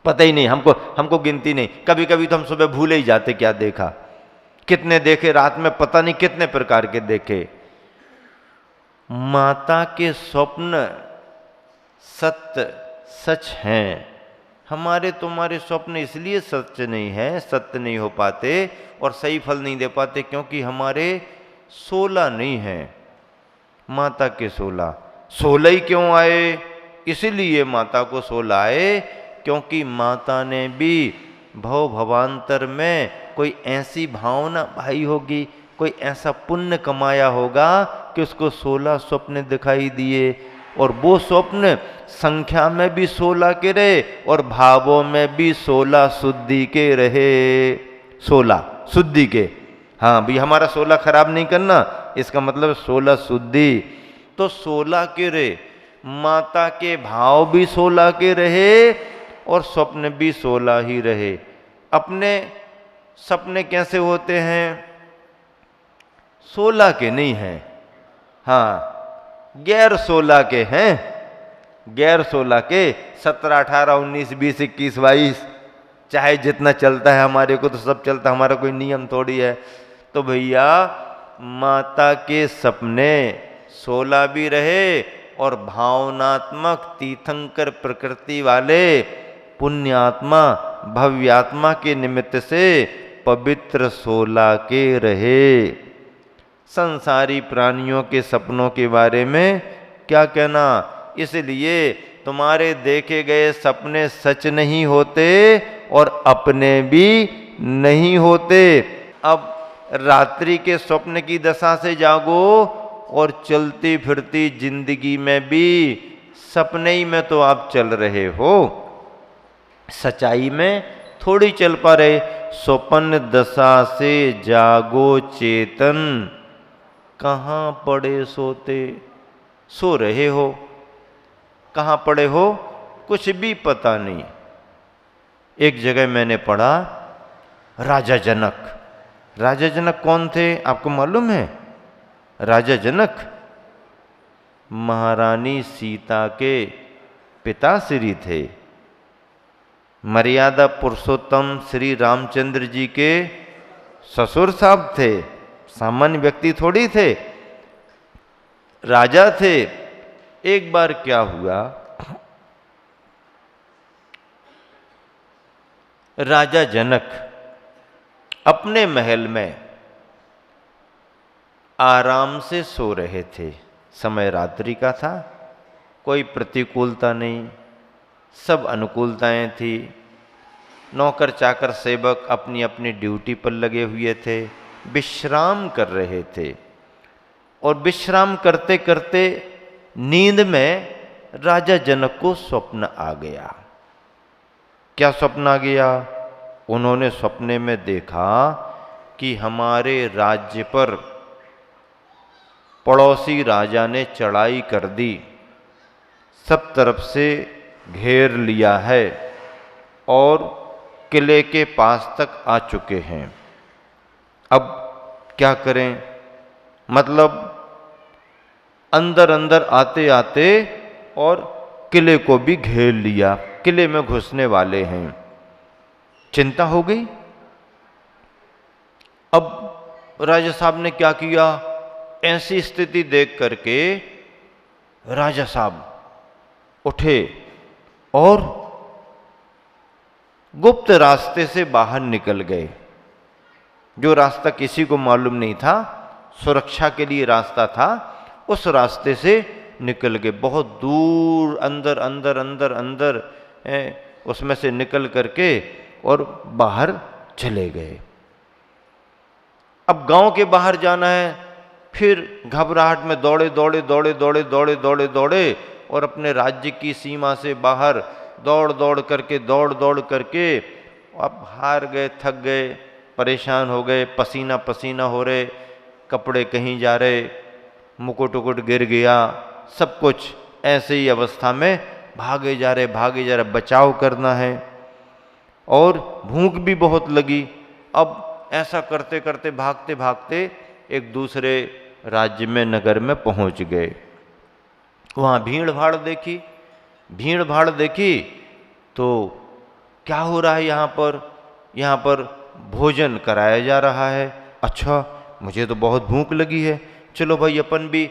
पता ही नहीं, हमको गिनती नहीं। कभी कभी तो हम सुबह भूले ही जाते क्या देखा, कितने देखे रात में, पता नहीं कितने प्रकार के देखे। माता के स्वप्न सत्य सच हैं, हमारे तुम्हारे स्वप्न इसलिए सच नहीं है, सत्य नहीं हो पाते और सही फल नहीं दे पाते क्योंकि हमारे 16 नहीं है। माता के 16 ही क्यों आए? इसीलिए माता को 16 आए क्योंकि माता ने भी भव भवांतर में कोई ऐसी भावना भाई होगी, कोई ऐसा पुण्य कमाया होगा कि उसको 16 स्वप्न दिखाई दिए, और वो स्वप्न संख्या में भी 16 के रहे और भावों में भी 16 शुद्धि के रहे। 16 शुद्धि के, हाँ भी हमारा 16 खराब नहीं करना, इसका मतलब 16 शुद्धि। तो 16 के रहे, माता के भाव भी 16 के रहे और स्वप्न भी 16 ही रहे। अपने सपने कैसे होते हैं? 16 के नहीं हैं, हाँ गैर 16 के हैं, गैर 16 के 17, 18, 19, 20, 21, 22 चाहे जितना चलता है, हमारे को तो सब चलता, हमारा कोई नियम थोड़ी है। तो भैया माता के सपने 16 भी रहे और भावनात्मक तीर्थंकर प्रकृति वाले पुण्यात्मा भव्यात्मा के निमित्त से पवित्र 16 के रहे। संसारी प्राणियों के सपनों के बारे में क्या कहना, इसलिए तुम्हारे देखे गए सपने सच नहीं होते और अपने भी नहीं होते। अब रात्रि के स्वप्न की दशा से जागो और चलती फिरती जिंदगी में भी सपने ही में तो आप चल रहे हो, सच्चाई में थोड़ी चल पा रहे। स्वप्न दशा से जागो चेतन, कहाँ पड़े सोते, सो रहे हो, कहाँ पड़े हो कुछ भी पता नहीं। एक जगह मैंने पढ़ा, राजा जनक, राजा जनक कौन थे आपको मालूम है? राजा जनक महारानी सीता के पिताश्री थे, मर्यादा पुरुषोत्तम श्री रामचंद्र जी के ससुर साहब थे, सामान्य व्यक्ति थोड़ी थे, राजा थे। एक बार क्या हुआ, राजा जनक अपने महल में आराम से सो रहे थे। समय रात्रि का था, कोई प्रतिकूलता नहीं, सब अनुकूलताएं थी। नौकर चाकर सेवक अपनी अपनी ड्यूटी पर लगे हुए थे, विश्राम कर रहे थे। और विश्राम करते करते नींद में राजा जनक को स्वप्न आ गया। क्या स्वप्न आ गया? उन्होंने सपने में देखा कि हमारे राज्य पर पड़ोसी राजा ने चढ़ाई कर दी, सब तरफ से घेर लिया है और किले के पास तक आ चुके हैं। अब क्या करें? मतलब अंदर अंदर आते आते और किले को भी घेर लिया, किले में घुसने वाले हैं। चिंता हो गई। अब राजा साहब ने क्या किया? ऐसी स्थिति देख करके राजा साहब उठे और गुप्त रास्ते से बाहर निकल गए। जो रास्ता किसी को मालूम नहीं था, सुरक्षा के लिए रास्ता था, उस रास्ते से निकल गए। बहुत दूर अंदर अंदर अंदर अंदर उसमें से निकल करके और बाहर चले गए। अब गांव के बाहर जाना है, फिर घबराहट में दौड़े दौड़े दौड़े दौड़े दौड़े दौड़े दौड़े और अपने राज्य की सीमा से बाहर दौड़ दौड़ करके अब हार गए, थक गए, परेशान हो गए, पसीना पसीना हो रहे, कपड़े कहीं जा रहे, मुकुट उकुट गिर गया, सब कुछ ऐसे ही अवस्था में भागे जा रहे, बचाव करना है। और भूख भी बहुत लगी। अब ऐसा करते करते भागते भागते एक दूसरे राज्य में, नगर में पहुंच गए। वहाँ भीड़ भाड़ देखी तो क्या हो रहा है यहाँ पर? यहाँ पर भोजन कराया जा रहा है। अच्छा, मुझे तो बहुत भूख लगी है, चलो भाई अपन भी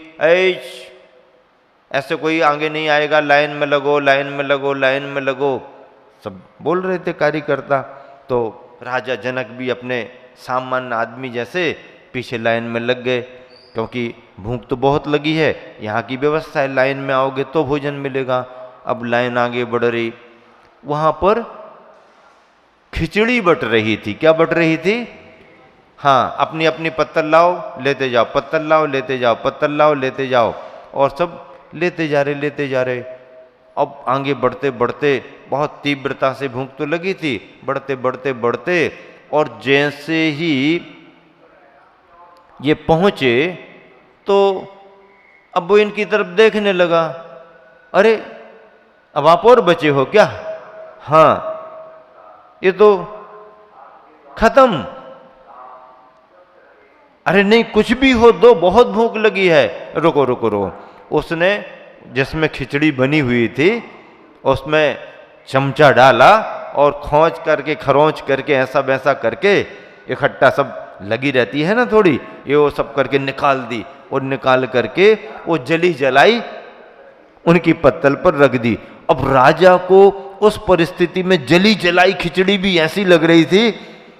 ऐसे कोई आगे नहीं आएगा, लाइन में लगो, लाइन में लगो, लाइन में लगो, सब बोल रहे थे कार्यकर्ता। तो राजा जनक भी अपने सामान्य आदमी जैसे पीछे लाइन में लग गए, क्योंकि भूख तो बहुत लगी है, यहाँ की व्यवस्था है, लाइन में आओगे तो भोजन मिलेगा। अब लाइन आगे बढ़ रही, वहाँ पर खिचड़ी बट रही थी। क्या बट रही थी? हाँ, अपनी अपनी पत्तल लाओ लेते जाओ, पत्तल लाओ लेते जाओ, पत्तल लाओ लेते जाओ, और सब लेते जा रहे, लेते जा रहे। अब आगे बढ़ते बढ़ते बहुत तीव्रता से भूख तो लगी थी, बढ़ते बढ़ते बढ़ते, और जैसे ही ये पहुंचे तो अब वो इनकी तरफ देखने लगा, अरे अब आप और बचे हो क्या? हाँ, ये तो खत्म। अरे नहीं, कुछ भी हो दो, बहुत भूख लगी है। रुको रुको रुको, उसने जिसमें खिचड़ी बनी हुई थी उसमें चमचा डाला और खौंच करके, खरोंच करके, ऐसा वैसा करके, इकट्ठा सब लगी रहती है ना थोड़ी, ये वो सब करके निकाल दी, और निकाल करके वो जली जलाई उनकी पत्तल पर रख दी। अब राजा को उस परिस्थिति में जली जलाई खिचड़ी भी ऐसी लग रही थी,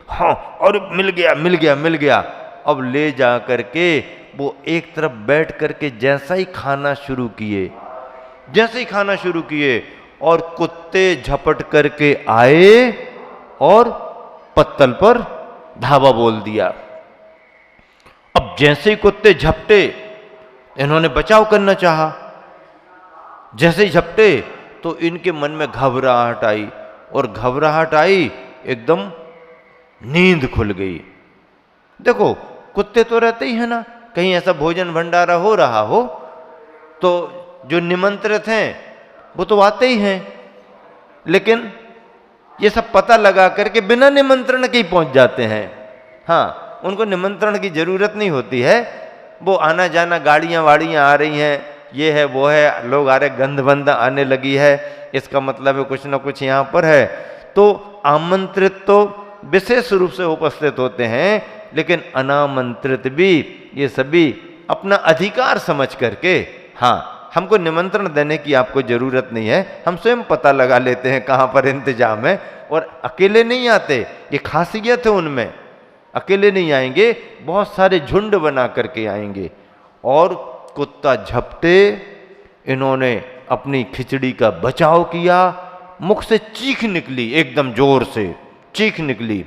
हाँ, और मिल गया मिल गया मिल गया। अब ले जा करके वो एक तरफ बैठ करके जैसा ही खाना शुरू किए, जैसे ही खाना शुरू किए, और कुत्ते झपट करके आए और पत्तल पर धावा बोल दिया। अब जैसे ही कुत्ते झपटे, इन्होंने बचाव करना चाहा, जैसे ही झपटे तो इनके मन में घबराहट आई, और घबराहट आई, एकदम नींद खुल गई। देखो, कुत्ते तो रहते ही है ना, कहीं ऐसा भोजन भंडारा हो रहा हो तो जो निमंत्रित हैं वो तो आते ही हैं, लेकिन ये सब पता लगा करके बिना निमंत्रण के ही पहुंच जाते हैं। हाँ, उनको निमंत्रण की जरूरत नहीं होती है, वो आना जाना, गाड़ियां वाड़ियां आ रही हैं, ये है वो है, लोग आ रहे, गंध बंध आने लगी है, इसका मतलब है कुछ ना कुछ यहाँ पर है। तो आमंत्रित तो विशेष रूप से उपस्थित होते हैं, लेकिन अनामंत्रित भी ये सभी अपना अधिकार समझ करके, हाँ, हमको निमंत्रण देने की आपको जरूरत नहीं है, हम स्वयं पता लगा लेते हैं कहाँ पर इंतजाम है, और अकेले नहीं आते, ये खासियत है उनमें, अकेले नहीं आएंगे, बहुत सारे झुंड बना करके आएंगे। और कुत्ता झपटे, इन्होंने अपनी खिचड़ी का बचाव किया, मुख से चीख निकली, एकदम जोर से चीख निकली,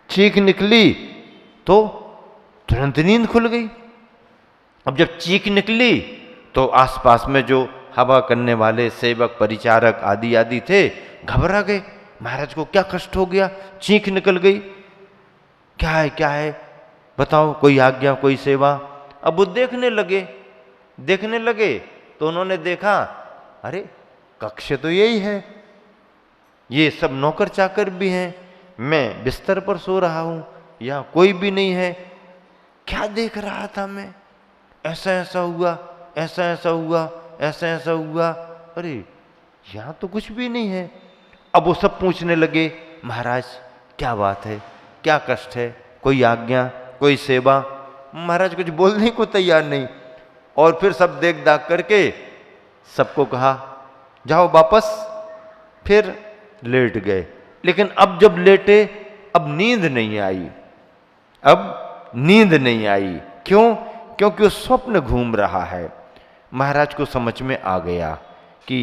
चीख निकली तो तुरंत नींद खुल गई। अब जब चीख निकली तो आसपास में जो हवा करने वाले सेवक, परिचारक आदि आदि थे, घबरा गए, महाराज को क्या कष्ट हो गया, चीख निकल गई, क्या है बताओ, कोई आज्ञा, कोई सेवा। अब वो देखने लगे तो उन्होंने देखा, अरे कक्ष तो यही है, ये सब नौकर चाकर भी हैं, मैं बिस्तर पर सो रहा हूं, यहाँ कोई भी नहीं है, क्या देख रहा था मैं, ऐसा ऐसा हुआ, ऐसा ऐसा हुआ, ऐसा ऐसा हुआ, अरे यहाँ तो कुछ भी नहीं है। अब वो सब पूछने लगे, महाराज क्या बात है, क्या कष्ट है, कोई आज्ञा, कोई सेवा। महाराज कुछ बोलने को तैयार नहीं, और फिर सब देख दाख करके सबको कहा जाओ वापस, फिर लेट गए। लेकिन अब जब लेटे, अब नींद नहीं आई, अब नींद नहीं आई। क्यों? क्योंकि वो स्वप्न घूम रहा है। महाराज को समझ में आ गया कि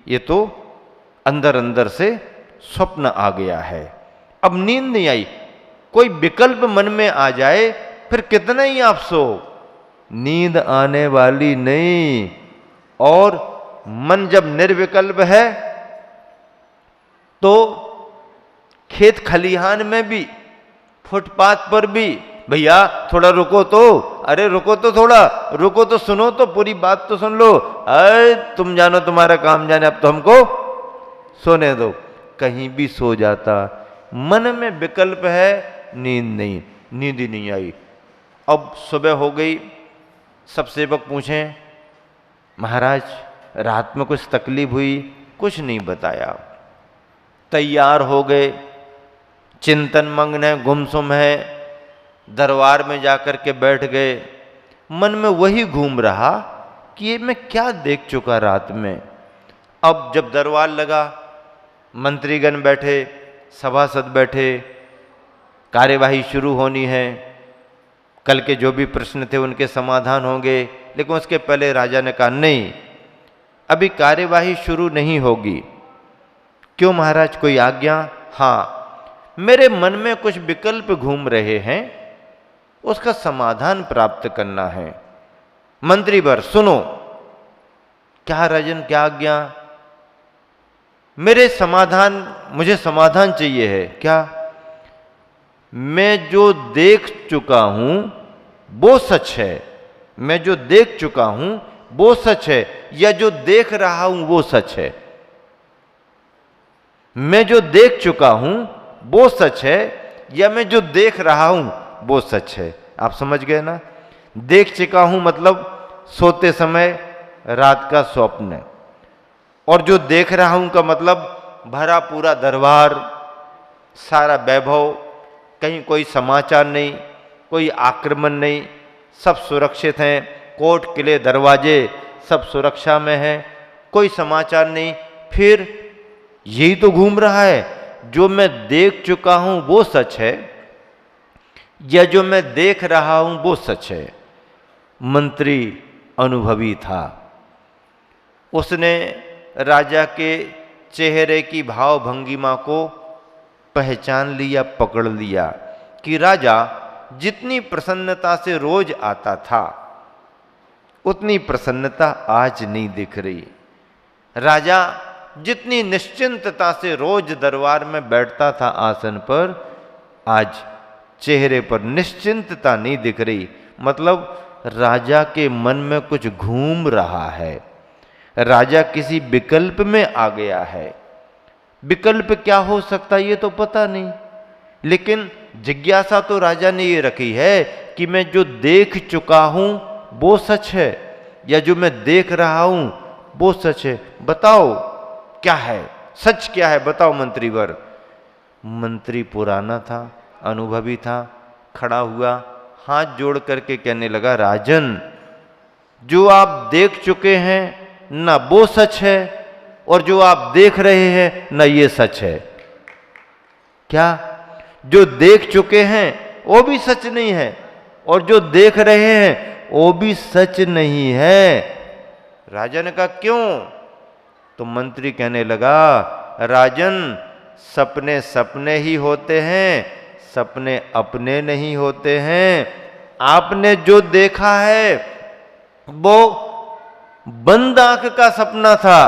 ये तो अंदर अंदर से स्वप्न आ गया है, अब नींद नहीं आई। कोई विकल्प मन में आ जाए फिर कितना ही आप सो, नींद आने वाली नहीं। और मन जब निर्विकल्प है तो खेत खलिहान में भी, फुटपाथ पर भी, भैया थोड़ा रुको तो, अरे रुको तो, थोड़ा रुको तो, सुनो तो, पूरी बात तो सुन लो, अरे तुम जानो तुम्हारा काम जाने, अब तो हमको सोने दो। कहीं भी सो जाता, मन में विकल्प है, नींद नहीं, नींद ही नहीं आई। अब सुबह हो गई, सब सेवक पूछें महाराज रात में कुछ तकलीफ हुई? कुछ नहीं बताया। तैयार हो गए, चिंतन मग्न है, गुमसुम है, दरबार में जाकर के बैठ गए। मन में वही घूम रहा कि ये मैं क्या देख चुका रात में। अब जब दरबार लगा, मंत्रीगण बैठे, सभासद बैठे, कार्यवाही शुरू होनी है, कल के जो भी प्रश्न थे उनके समाधान होंगे। लेकिन उसके पहले राजा ने कहा नहीं, अभी कार्यवाही शुरू नहीं होगी। क्यों महाराज, कोई आज्ञा? हाँ, मेरे मन में कुछ विकल्प घूम रहे हैं, उसका समाधान प्राप्त करना है। मंत्रीवर सुनो। क्या राजन, क्या आज्ञा? मुझे समाधान चाहिए है। क्या? मैं जो देख चुका हूं वो सच है, मैं जो देख चुका हूं वो सच है, या जो देख रहा हूं वो सच है? मैं जो देख चुका हूं वो सच है, या मैं जो देख रहा हूं वो सच है? आप समझ गए ना? देख चुका हूं मतलब सोते समय रात का स्वप्न, और जो देख रहा हूं का मतलब भरा पूरा दरबार, सारा वैभव, कहीं कोई समाचार नहीं, कोई आक्रमण नहीं, सब सुरक्षित हैं, कोर्ट किले दरवाजे सब सुरक्षा में हैं, कोई समाचार नहीं। फिर यही तो घूम रहा है, जो मैं देख चुका हूं वो सच है, या जो मैं देख रहा हूं वो सच है? मंत्री अनुभवी था, उसने राजा के चेहरे की भाव भंगिमा को पहचान लिया, पकड़ लिया कि राजा जितनी प्रसन्नता से रोज आता था उतनी प्रसन्नता आज नहीं दिख रही। राजा जितनी निश्चिंतता से रोज दरबार में बैठता था आसन पर, आज चेहरे पर निश्चिंतता नहीं दिख रही। मतलब राजा के मन में कुछ घूम रहा है, राजा किसी विकल्प में आ गया है। विकल्प क्या हो सकता है ये तो पता नहीं, लेकिन जिज्ञासा तो राजा ने ये रखी है कि मैं जो देख चुका हूं वो सच है, या जो मैं देख रहा हूं वो सच है? बताओ क्या है, सच क्या है, बताओ मंत्रीवर। मंत्री पुराना था, अनुभवी था, खड़ा हुआ, हाथ जोड़ करके कहने लगा, राजन जो आप देख चुके हैं ना वो सच है, और जो आप देख रहे हैं ना ये सच है। क्या? जो देख चुके हैं वो भी सच नहीं है, और जो देख रहे हैं वो भी सच नहीं है। राजा ने कहा क्यों? तो मंत्री कहने लगा, राजन सपने सपने ही होते हैं, सपने अपने नहीं होते हैं। आपने जो देखा है वो बंद आंख का सपना था,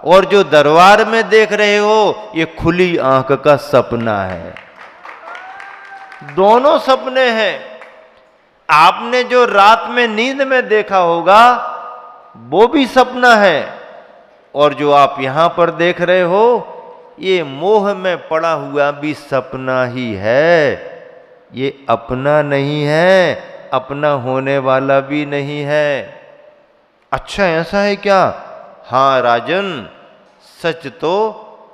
और जो दरबार में देख रहे हो ये खुली आंख का सपना है। दोनों सपने हैं। आपने जो रात में नींद में देखा होगा वो भी सपना है, और जो आप यहां पर देख रहे हो ये मोह में पड़ा हुआ भी सपना ही है। ये अपना नहीं है, अपना होने वाला भी नहीं है। अच्छा ऐसा है क्या? हाँ राजन, सच तो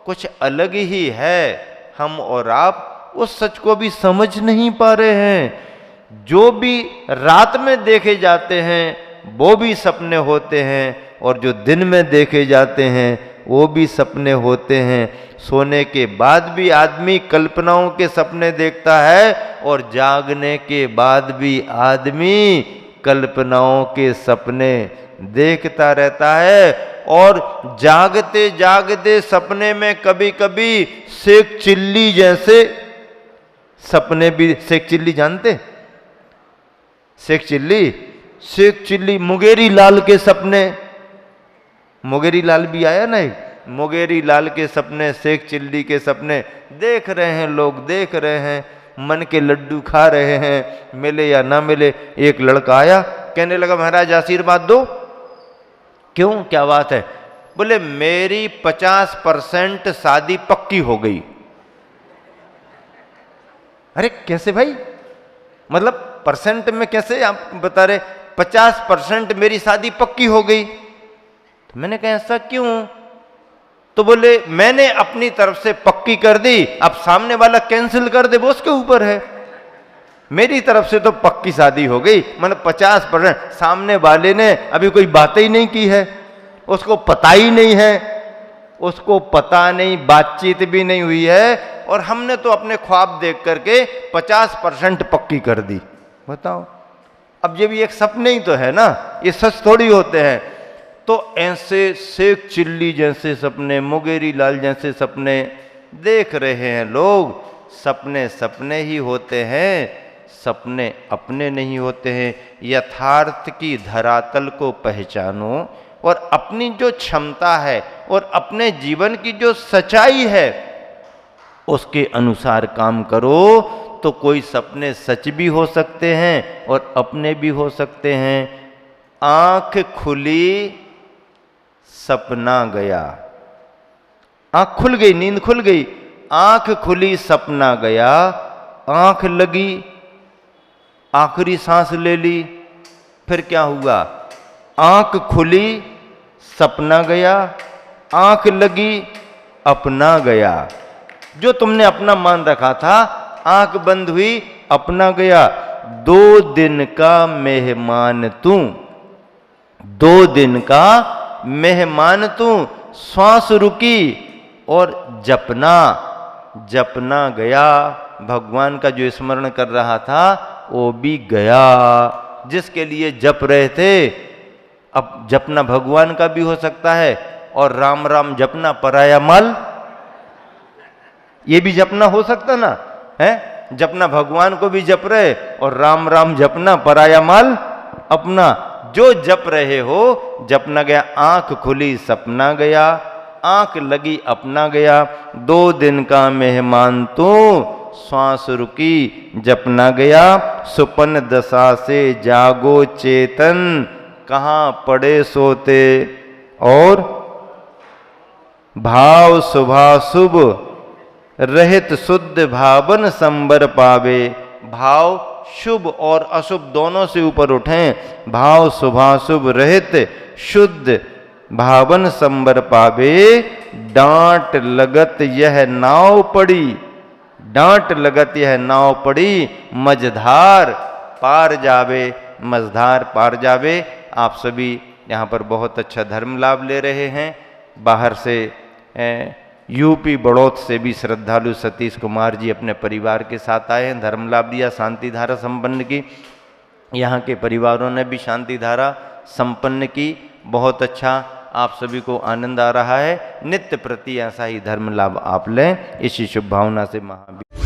कुछ अलग ही है, हम और आप उस सच को भी समझ नहीं पा रहे हैं। जो भी रात में देखे जाते हैं वो भी सपने होते हैं, और जो दिन में देखे जाते हैं वो भी सपने होते हैं। सोने के बाद भी आदमी कल्पनाओं के सपने देखता है, और जागने के बाद भी आदमी कल्पनाओं के सपने देखता रहता है। और जागते जागते सपने में कभी कभी शेख चिल्ली जैसे सपने भी। शेख चिल्ली जानते? शेख चिल्ली मुंगेरी लाल के सपने। मुंगेरी लाल भी आया ना, मुंगेरी लाल के सपने, शेख चिल्ली के सपने देख रहे हैं लोग, देख रहे हैं, मन के लड्डू खा रहे हैं, मिले या ना मिले। एक लड़का आया, कहने लगा महाराज आशीर्वाद दो। क्यों, क्या बात है? बोले मेरी 50% शादी पक्की हो गई। अरे कैसे भाई, मतलब परसेंट में कैसे आप बता रहे? 50% मेरी शादी पक्की हो गई। तो मैंने कहा ऐसा क्यों? तो बोले मैंने अपनी तरफ से पक्की कर दी, अब सामने वाला कैंसिल कर दे वो उसके ऊपर है। मेरी तरफ से तो पक्की शादी हो गई, मतलब 50%। सामने वाले ने अभी कोई बात ही नहीं की है, उसको पता ही नहीं है, उसको पता नहीं, बातचीत भी नहीं हुई है, और हमने तो अपने ख्वाब देख करके 50% पक्की कर दी। बताओ, अब ये भी एक सपने ही तो है ना, ये सच थोड़ी होते हैं। तो ऐसे शेख चिल्ली जैसे सपने, मुंगेरी लाल जैसे सपने देख रहे हैं लोग। सपने सपने ही होते हैं, सपने अपने नहीं होते हैं। यथार्थ की धरातल को पहचानो और अपनी जो क्षमता है और अपने जीवन की जो सच्चाई है उसके अनुसार काम करो, तो कोई सपने सच भी हो सकते हैं और अपने भी हो सकते हैं। आंख खुली सपना गया, आंख खुल गई, नींद खुल गई, आंख खुली सपना गया, आंख लगी, आखिरी सांस ले ली, फिर क्या हुआ? आंख खुली सपना गया, आंख लगी अपना गया। जो तुमने अपना मान रखा था, आंख बंद हुई अपना गया। 2 दिन का मेहमान तू, 2 दिन का मेहमान तू, श्वास रुकी और जपना, जपना गया। भगवान का जो स्मरण कर रहा था वो भी गया। जिसके लिए जप रहे थे, अब जपना भगवान का भी हो सकता है और राम राम जपना पराया माल, ये भी जपना हो सकता ना है। जपना भगवान को भी जप रहे और राम राम जपना पराया माल अपना। जो जप रहे हो जपना गया। आंख खुली सपना गया, आंख लगी अपना गया। 2 दिन का मेहमान तू, श्वास रुकी जपना गया। सुपन दशा से जागो चेतन, कहाँ पड़े सोते और भाव शुभाशुभ रहित शुद्ध भावन संबर पावे। भाव शुभ और अशुभ दोनों से ऊपर उठें। भाव शुभाशुभ रहित शुद्ध भावन संबर पावे। डांट लगत यह नाव पड़ी, डांट लगत यह नाव पड़ी, मझधार पार जावे, मझधार पार जावे। आप सभी यहाँ पर बहुत अच्छा धर्म लाभ ले रहे हैं। बाहर से यूपी बड़ौत से भी श्रद्धालु सतीश कुमार जी अपने परिवार के साथ आए हैं, धर्म लाभ लिया शांति धारा संपन्न की। यहाँ के परिवारों ने भी शांति धारा संपन्न की। बहुत अच्छा, आप सभी को आनंद आ रहा है। नित्य प्रति ऐसा ही धर्म लाभ आप लें, इसी शुभ भावना से महावीर